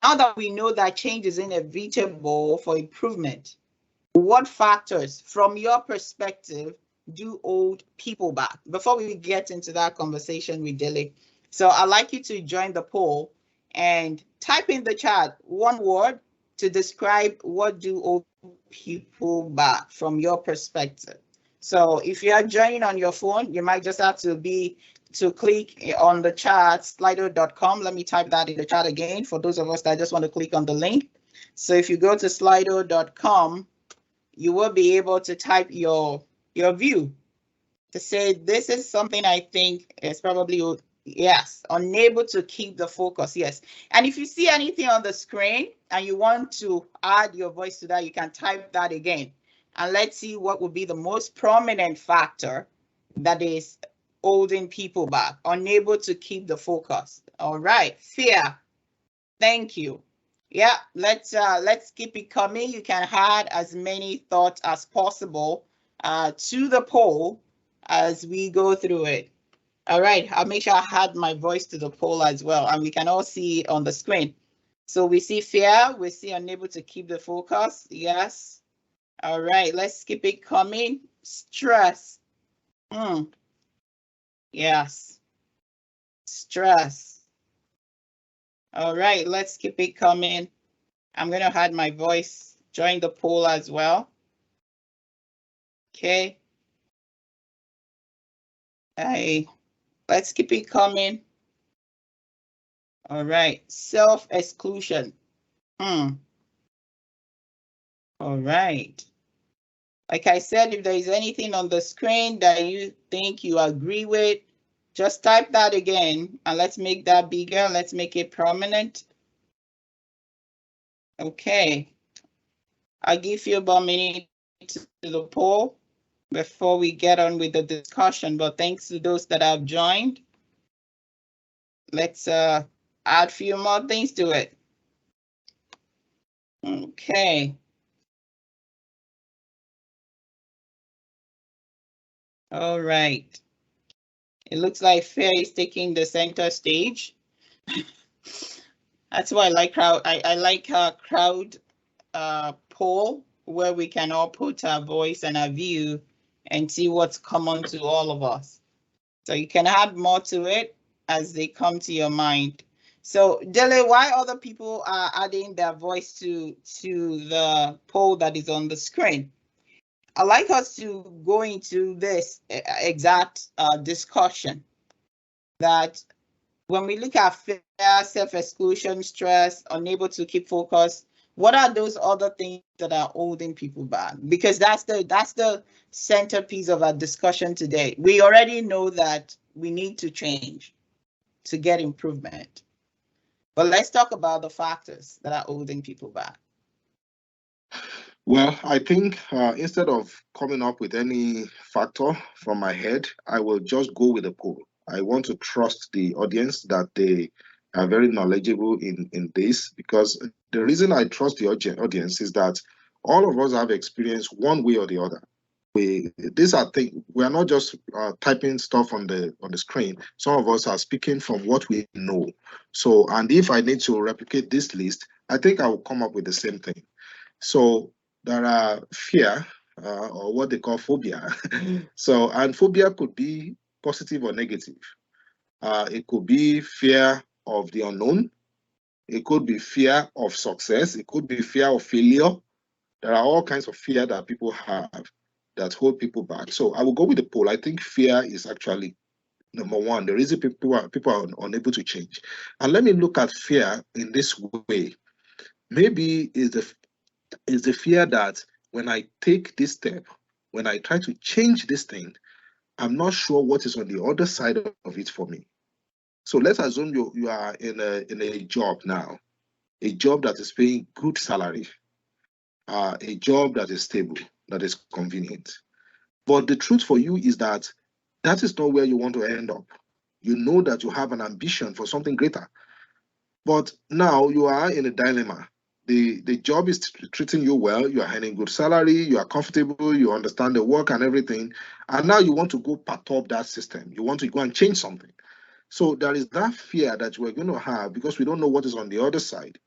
Now that we know that change is inevitable for improvement, what factors, from your perspective, do hold people back? Before we get into that conversation with Dilly, so I'd like you to join the poll and type in the chat one word to describe what do hold people back from your perspective. So if you are joining on your phone, you might just have to click on the chat, slido.com. Let me type that in the chat again for those of us that just want to click on the link. So if you go to slido.com, you will be able to type your view to say, this is something I think is probably, yes, unable to keep the focus, yes. And if you see anything on the screen and you want to add your voice to that, you can type that again. And let's see what would be the most prominent factor that is holding people back, unable to keep the focus. All right, fear. Thank you. Yeah, let's keep it coming. You can add as many thoughts as possible to the poll as we go through it. All right, I'll make sure I add my voice to the poll as well, and we can all see it on the screen. So we see fear, we see unable to keep the focus. Yes. All right, let's keep it coming. Stress. Yes. Stress. All right, let's keep it coming. I'm going to add my voice, join the poll as well. Okay. Let's keep it coming. All right, self-exclusion. All right. Like I said, if there is anything on the screen that you think you agree with, just type that again and let's make that bigger. Let's make it prominent. Okay. I'll give you about a minute to the poll before we get on with the discussion, but thanks to those that have joined. Let's add a few more things to it. Okay. All right. It looks like fear is taking the center stage. That's why I like crowd. I like a crowd poll where we can all put our voice and our view and see what's common to all of us. So you can add more to it as they come to your mind. So Dele, why other people are adding their voice to the poll that is on the screen? I'd like us to go into this exact discussion that when we look at fear, self-exclusion, stress, unable to keep focus, what are those other things that are holding people back? Because that's the centerpiece of our discussion today. We already know that we need to change to get improvement. But let's talk about the factors that are holding people back. Well, I think instead of coming up with any factor from my head, I will just go with the poll. I want to trust the audience that they are very knowledgeable in this, because the reason I trust the audience is that all of us have experienced one way or the other. These are things, we are not just typing stuff on the screen. Some of us are speaking from what we know. So, and if I need to replicate this list, I think I will come up with the same thing. So there are fear, or what they call phobia. So, and phobia could be positive or negative. It could be fear of the unknown. It could be fear of success. It could be fear of failure. There are all kinds of fear that people have that hold people back. So I will go with the poll. I think fear is actually number one. The reason people are unable to change. And let me look at fear in this way. Maybe is the fear that when I take this step, when I try to change this thing, I'm not sure what is on the other side of it for me. So let's assume you are in a job now, a job that is paying good salary, a job that is stable, that is convenient. But the truth for you is that that is not where you want to end up. You know that you have an ambition for something greater. But now you are in a dilemma. The job is treating you well, you are earning good salary, you are comfortable, you understand the work and everything. And now you want to go perturb that system. You want to go and change something. So there is that fear that we're going to have because we don't know what is on the other side.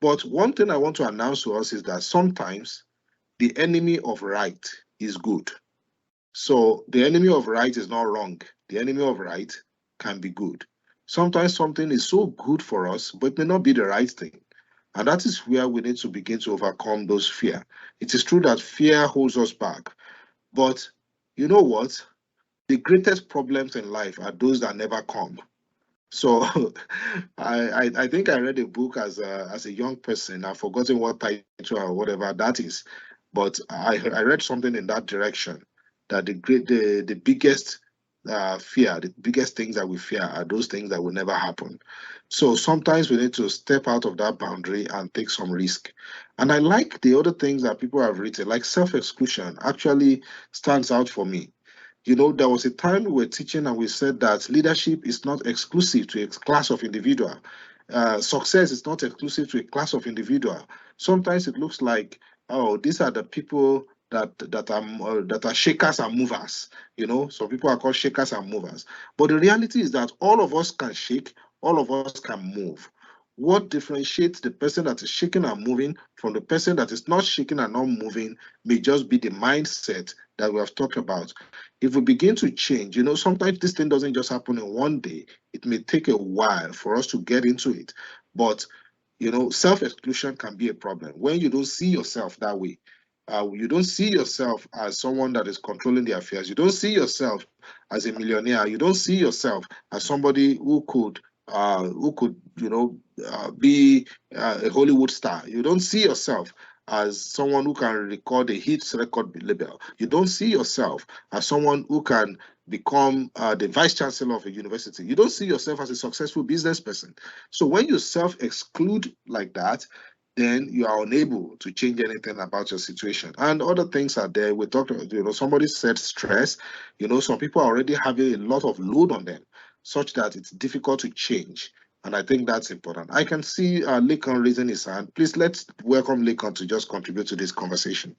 But one thing I want to announce to us is that sometimes the enemy of right is good. So the enemy of right is not wrong. The enemy of right can be good. Sometimes something is so good for us, but it may not be the right thing. And that is where we need to begin to overcome those fear. It is true that fear holds us back. But you know what? The greatest problems in life are those that never come. So I think I read a book as a young person. I've forgotten what title or whatever that is, but I read something in that direction that the biggest fear, the biggest things that we fear are those things that will never happen. So sometimes we need to step out of that boundary and take some risk. And I like the other things that people have written, like self-exclusion actually stands out for me. You know, there was a time we were teaching and we said that leadership is not exclusive to a class of individual. Success is not exclusive to a class of individual. Sometimes it looks like, oh, these are the people that are shakers and movers. You know, some people are called shakers and movers. But the reality is that all of us can shake, all of us can move. What differentiates the person that is shaking and moving from the person that is not shaking and not moving may just be the mindset that we have talked about. If we begin to change, you know, sometimes this thing doesn't just happen in one day. It may take a while for us to get into it. But, you know, self-exclusion can be a problem when you don't see yourself that way. You don't see yourself as someone that is controlling the affairs. You don't see yourself as a millionaire. You don't see yourself as somebody who could, you know, be a Hollywood star. You don't see yourself as someone who can record a hit record label. You don't see yourself as someone who can become the vice chancellor of a university. You don't see yourself as a successful business person. So when you self-exclude like that, then you are unable to change anything about your situation. And other things are there. We talked about, you know, somebody said stress. You know, some people are already having a lot of load on them, such that it's difficult to change. And I think that's important. I can see Lekon raising his hand. Please let's welcome Lekon to just contribute to this conversation.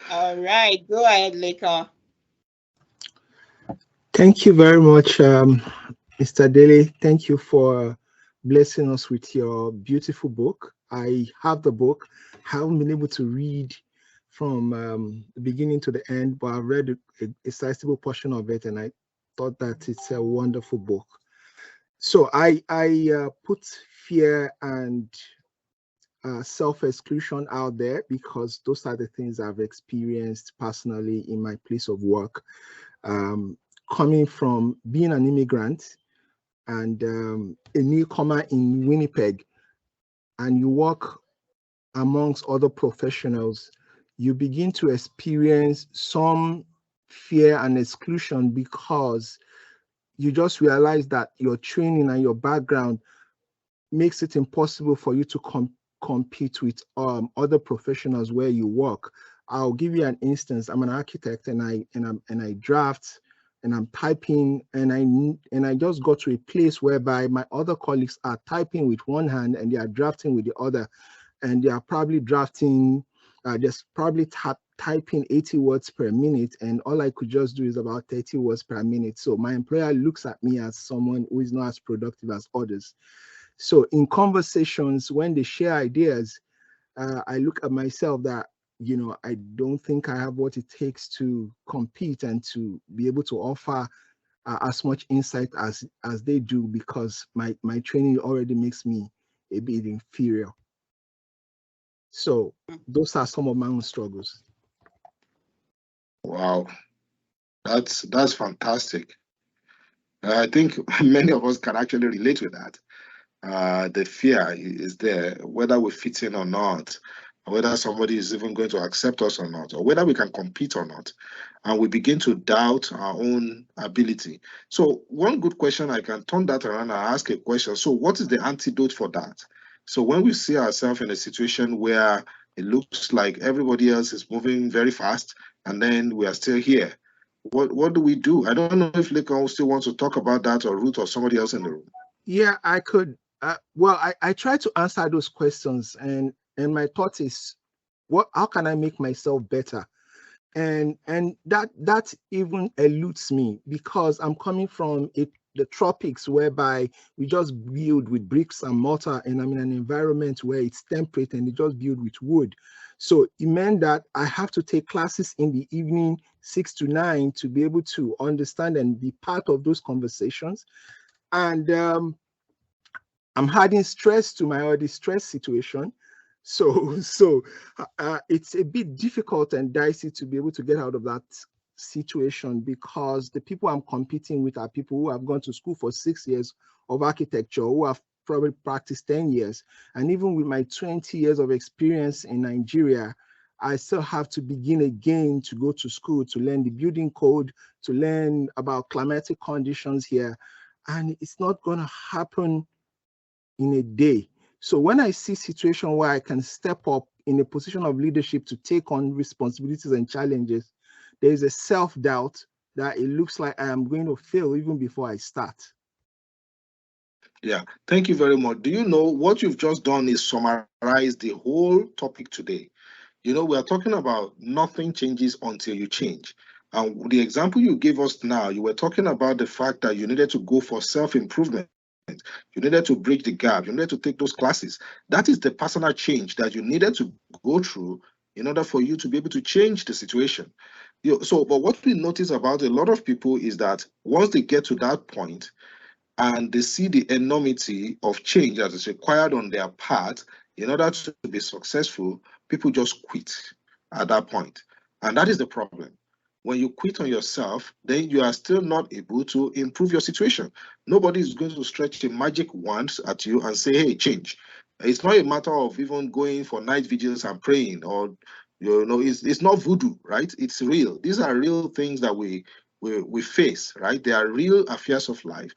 All right, go ahead, Leka. Thank you very much, Mr. Daly. Thank you for blessing us with your beautiful book. I have the book. I haven't been able to read from the beginning to the end, but I've read a sizable portion of it, and I thought that it's a wonderful book. So I put fear and self-exclusion out there because those are the things I've experienced personally in my place of work. Coming from being an immigrant and a newcomer in Winnipeg, and you work amongst other professionals, you begin to experience some fear and exclusion because you just realize that your training and your background makes it impossible for you to compete with other professionals where you work. I'll give you an instance. I'm an architect, and I draft, and I'm typing, and I just got to a place whereby my other colleagues are typing with one hand and they are drafting with the other, and they are probably drafting, just probably typing 80 words per minute, and all I could just do is about 30 words per minute. So my employer looks at me as someone who is not as productive as others. So in conversations, when they share ideas, I look at myself that, you know, I don't think I have what it takes to compete and to be able to offer as much insight as they do, because my training already makes me a bit inferior. So those are some of my own struggles. Wow, that's fantastic. I think many of us can actually relate with that. The fear is there, whether we fit in or not, whether somebody is even going to accept us or not, or whether we can compete or not. And we begin to doubt our own ability. So one good question, I can turn that around and ask a question. So what is the antidote for that? So when we see ourselves in a situation where it looks like everybody else is moving very fast and then we are still here, what do we do? I don't know if Lekon still wants to talk about that, or Ruth, or somebody else in the room. Yeah, I could. Well, I try to answer those questions, and my thought is, how can I make myself better? And that even eludes me, because I'm coming from the tropics, whereby we just build with bricks and mortar, and I'm in an environment where it's temperate and they just build with wood. So it meant that I have to take classes in the evening, 6 to 9, to be able to understand and be part of those conversations. And I'm adding stress to my already stress situation. So it's a bit difficult and dicey to be able to get out of that situation, because the people I'm competing with are people who have gone to school for 6 years of architecture, who have probably practiced 10 years. And even with my 20 years of experience in Nigeria, I still have to begin again to go to school to learn the building code, to learn about climatic conditions here. And it's not going to happen in a day. So when I see a situation where I can step up in a position of leadership to take on responsibilities and challenges, there is a self-doubt that it looks like I am going to fail even before I start. Yeah, thank you very much. Do you know what you've just done is summarize the whole topic today? You know, we are talking about nothing changes until you change. And the example you gave us now, you were talking about the fact that you needed to go for self-improvement. You needed to bridge the gap. You needed to take those classes. That is the personal change that you needed to go through in order for you to be able to change the situation. But what we notice about a lot of people is that once they get to that point and they see the enormity of change that is required on their part in order to be successful, people just quit at that point. And that is the problem. When you quit on yourself, then you are still not able to improve your situation. Nobody is going to stretch a magic wand at you and say, hey, change. It's not a matter of even going for night vigils and praying, or it's not voodoo, right? It's real. These are real things that we face, right? They are real affairs of life.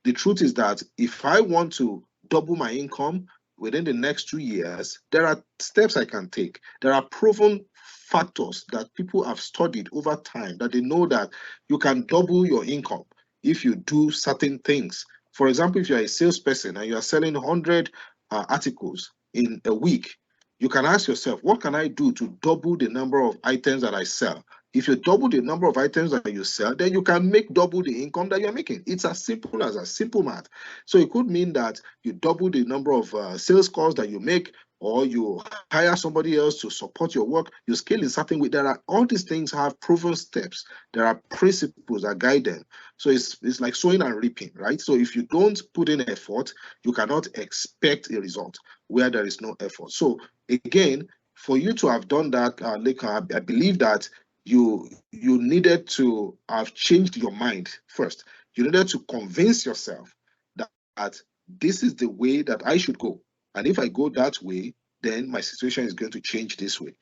The truth is that if I want to double my income within the next 2 years, there are steps I can take. There are proven factors that people have studied over time that they know that you can double your income if you do certain things. For example, if you're a salesperson and you are selling 100 articles in a week, you can ask yourself, what can I do to double the number of items that I sell? If you double the number of items that you sell, then you can make double the income that you're making. It's as simple as a simple math. So it could mean that you double the number of sales calls that you make, or you hire somebody else to support your work. You scale in certain way. All these things have proven steps. There are principles that guide them. So it's like sowing and reaping, right? So if you don't put in effort, you cannot expect a result where there is no effort. So again, for you to have done that, Leka, I believe that you needed to have changed your mind first. You needed to convince yourself that this is the way that I should go. And if I go that way, then my situation is going to change this way.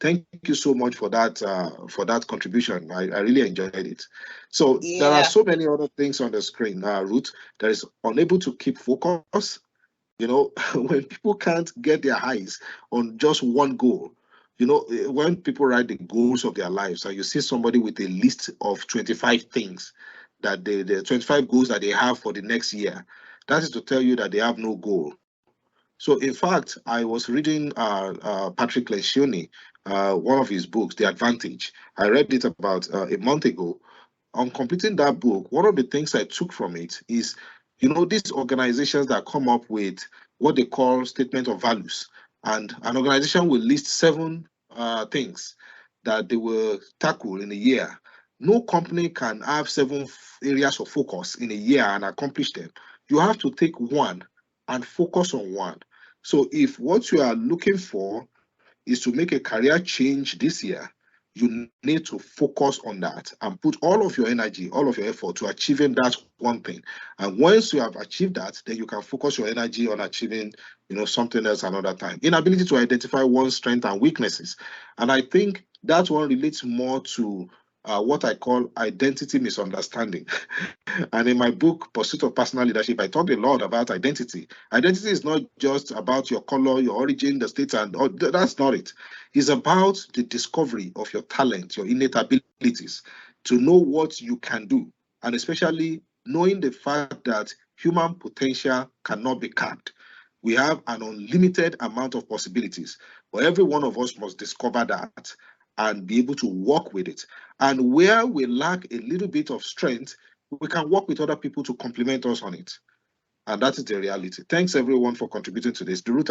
Thank you so much for that contribution. I really enjoyed it. So there are so many other things on the screen, Ruth. There is unable to keep focus. When people can't get their eyes on just one goal, when people write the goals of their lives and you see somebody with a list of 25 things that the 25 goals that they have for the next year, that is to tell you that they have no goal. So in fact, I was reading Patrick Lencioni, one of his books, The Advantage. I read it about a month ago. On completing that book, one of the things I took from it is, these organizations that come up with what they call statement of values, and an organization will list 7 things that they will tackle in a year. No company can have 7 areas of focus in a year and accomplish them. You have to take one and focus on one. So if what you are looking for is to make a career change this year, you need to focus on that and put all of your energy, all of your effort to achieving that one thing. And once you have achieved that, then you can focus your energy on achieving, something else another time. Inability to identify one's strengths and weaknesses. And I think that one relates more to what I call identity misunderstanding. And in my book, Pursuit of Personal Leadership, I talked a lot about identity. Identity is not just about your color, your origin, the state, and that's not it. It's about the discovery of your talent, your innate abilities, to know what you can do, and especially knowing the fact that human potential cannot be capped. We have an unlimited amount of possibilities, but every one of us must discover that and be able to work with it. And where we lack a little bit of strength, we can work with other people to complement us on it. And that is the reality. Thanks everyone for contributing to this. The route